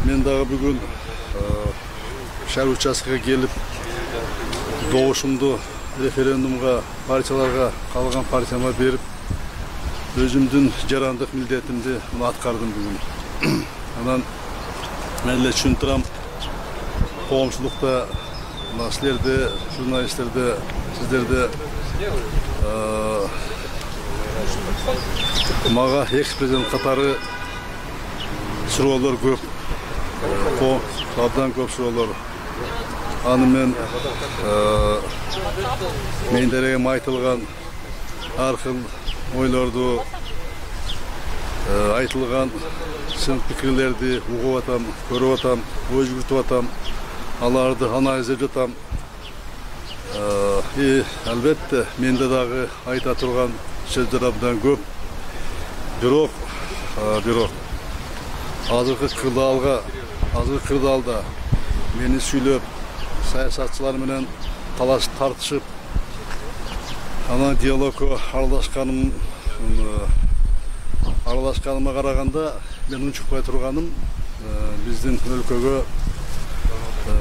Men дағы бүгін шәр учаскеге келіп, doğuşumdu referendumға, партияларға, қалған партияма беріп, өзімдің жарандық міндетімді атқардым бүгін. Анан мәлі түсіндірем, қоғамшылықта, сіздерді, журналистерді, сіздерді маға экс-президент қатары сұраулар көп, абдан көп сұраулар. Аны мен мендерге айтылған арқыл ойларды, айтылған сын пікірлерді ұғып атам, көріп атам, ой жүгіртіп атам, аларды анализ етіп жатам. Әлбетте, менде дағы айта тұрған сөздер абдан көп. Бирок азыркы кырдаалда мени сүйлөп, саясатчылар менен талашып тартышып, анан диалогко аралашканыма караганда мен унчукпай турганым биздин өлкөгө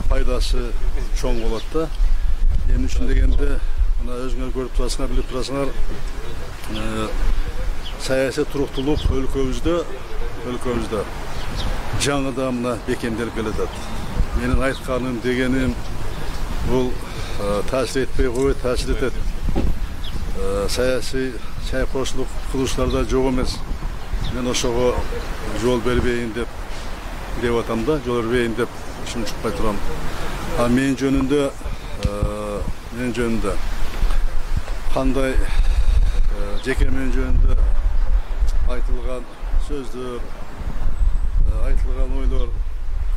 пайдасы чоң болот да. Эмне үчүн дегенде, мына өзүңөр көрүп турасыңар, билип турасыңар, саясий туруктуулук өлкөбүздө жаңыдан мына бекемделип келатат. Менин айтканым, дегеним бул таасир этпей койбойт, таасир этет. Саясий чайкоочулук кылуучуларда жок эмес. Мен ошого жол бербейин деп атам да, жол бербейин деп чукпай турам. А мен жөнүндө кандай жеке мен жөнүндө айтылган сөздөр, айтылган ойлор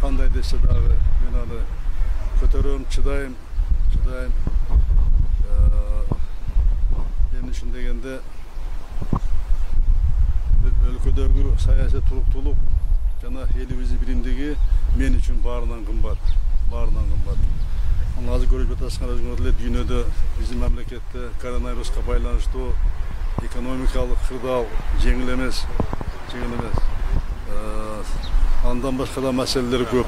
кандай десе дагы мен аны көтөрөм, чыдайм. Эмне үчүн дегенде, өлкөдөгү саясий туруктуулук жана элибиздин биримдиги мен үчүн баарынан кымбат. Азыр көрүп жатасыңар, өзүңөр эле дүйнөдө биздин мамлекетте коронавируска байланыштуу экономикалык кырдаал жеңил эмес. Андан башка да маселелер көп.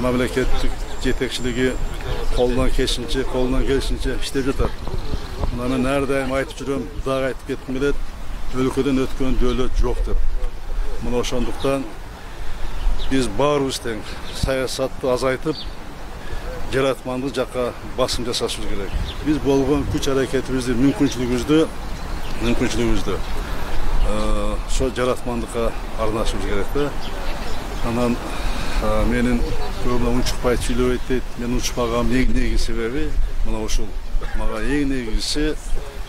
Мамлекеттик жетекчилиги колунан келишинче иштеп жатат. Мына мен ар дайым айтып жүрөм, дагы айтып кетким келет, өлкөдөн өткөн дөөлөт жок деп. Мына ошондуктан биз баарыбыз тең саясатты азайтып, жаратмандык жакка басым жасашыбыз керек. Биз болгон күч аракетибизди, мүмкүнчүлүгүбүздү ошо жаратмандыкка арнашыбыз керек да. Анан менин көбүнө унчукпай сүйлөбөйт дейт. Мен унчукпагам негизги себеби мына ушул. Мага эң негизгиси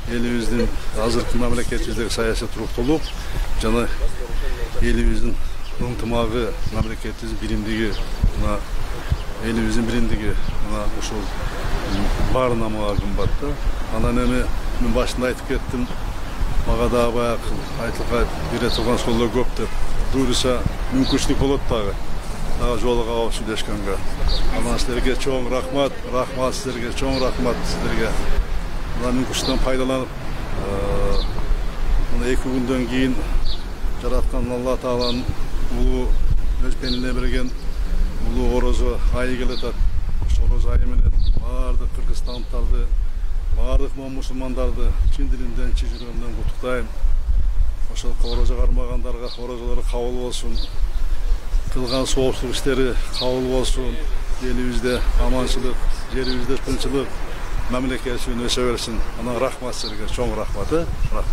элибиздин азыркы мамлекетибиздеги саясий туруктуулук жана элибиздин ынтымагы, мамлекетибиздин биримдиги, мына элибиздин биримдиги, мына ушул баарына мага кымбат да. Анан эми мен башында айтып кеттим, мага дагы баягы айтылган бере турган сөздөр көп деп. Буюрса мүмкүнчүлүк болот дагы жолуга алып сүйлөшкөнгө. Анан силерге чоң рахмат, силерге чоң рахмат силерге. Мына мүмкүнчүлүктөн пайдаланып, мына 2 күндөн кийин жараткан Алла Тааланын улуу өз пенделерине берген улуу орозо айы келатат. Ошол орозо айы менен баардык кыргызстандыктарды, баардык мусулмандарды чын дилимден, чын жүрөгүмдөн куттуктайм. Ошол орозо кармагандарга орозолору кабыл болсун. Кылган соопсуздук иштери кабыл болсун. Элибизде аманчылык, жерибизде тынчылык, мамлекет өсө берсин. Анан рахмат силерге, чоң рахмат.